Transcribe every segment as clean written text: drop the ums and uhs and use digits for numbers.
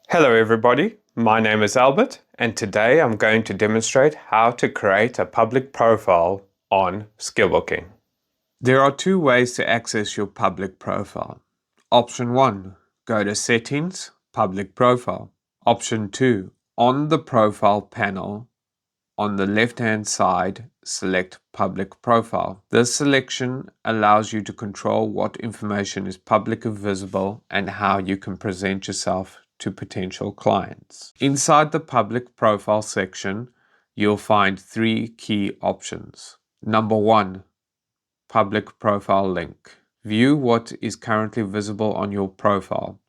Hello everybody, my name is Albert and today I'm going to demonstrate how to create a public profile on SkillBooking. There are two ways to access your public profile. Option 1, go to Settings, Public Profile. Option 2, on the Profile panel, on the left-hand side, select Public Profile. This selection allows you to control what information is publicly visible and how you can present yourself to potential clients. Inside the Public Profile section, you'll find three key options. Number 1, Public Profile Link. View what is currently visible on your profile.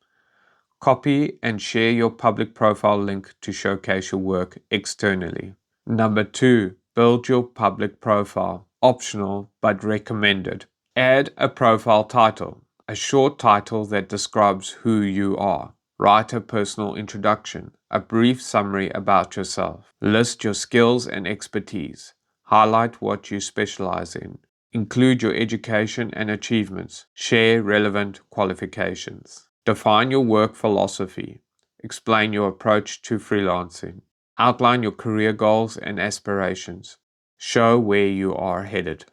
Copy and share your public profile link to showcase your work externally. Number 2, build your public profile. Optional but recommended. Add a profile title, a short title that describes who you are. Write a personal introduction, a brief summary about yourself. List your skills and expertise. Highlight what you specialize in. Include your education and achievements. Share relevant qualifications. Define your work philosophy. Explain your approach to freelancing. Outline your career goals and aspirations. Show where you are headed.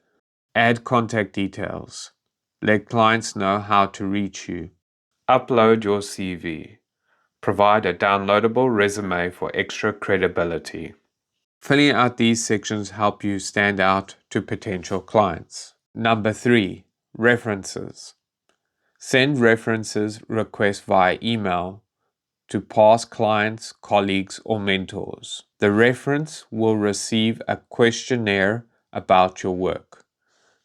Add contact details. Let clients know how to reach you. Upload your CV. Provide a downloadable resume for extra credibility. Filling out these sections help you stand out to potential clients. Number 3, references. Send references requests via email to past clients, colleagues, or mentors. The reference will receive a questionnaire about your work.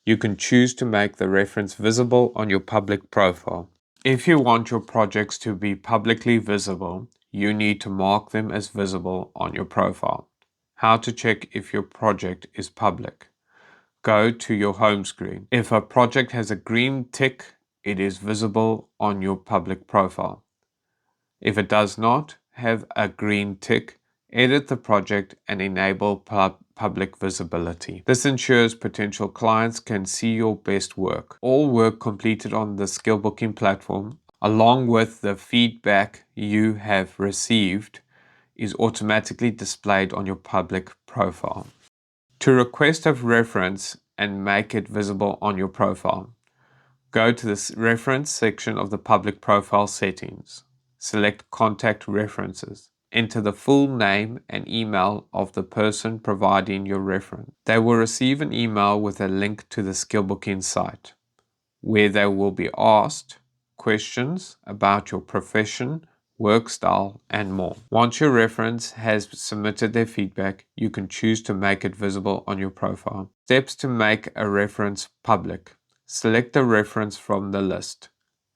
You can choose to make the reference visible on your public profile. If you want your projects to be publicly visible, you need to mark them as visible on your profile. How to check if your project is public. Go to your home screen. If a project has a green tick, it is visible on your public profile. If it does not have a green tick, edit the project and enable public visibility. This ensures potential clients can see your best work. All work completed on the SkillBooking platform, along with the feedback you have received, is automatically displayed on your public profile. To request a reference and make it visible on your profile, go to the reference section of the public profile settings. Select Contact References. Enter the full name and email of the person providing your reference. They will receive an email with a link to the SkillBooking site, where they will be asked questions about your profession, work style, and more. Once your reference has submitted their feedback, you can choose to make it visible on your profile. Steps to make a reference public. Select a reference from the list.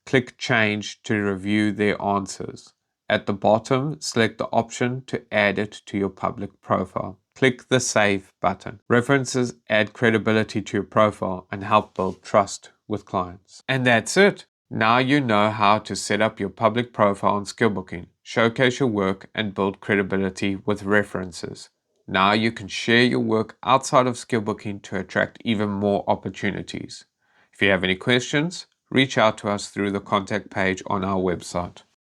Click Change to review their answers. At the bottom, select the option to add it to your public profile. Click the Save button. References add credibility to your profile and help build trust with clients. And that's it. Now you know how to set up your public profile on SkillBooking, showcase your work, and build credibility with references. Now you can share your work outside of SkillBooking to attract even more opportunities. If you have any questions, reach out to us through the contact page on our website.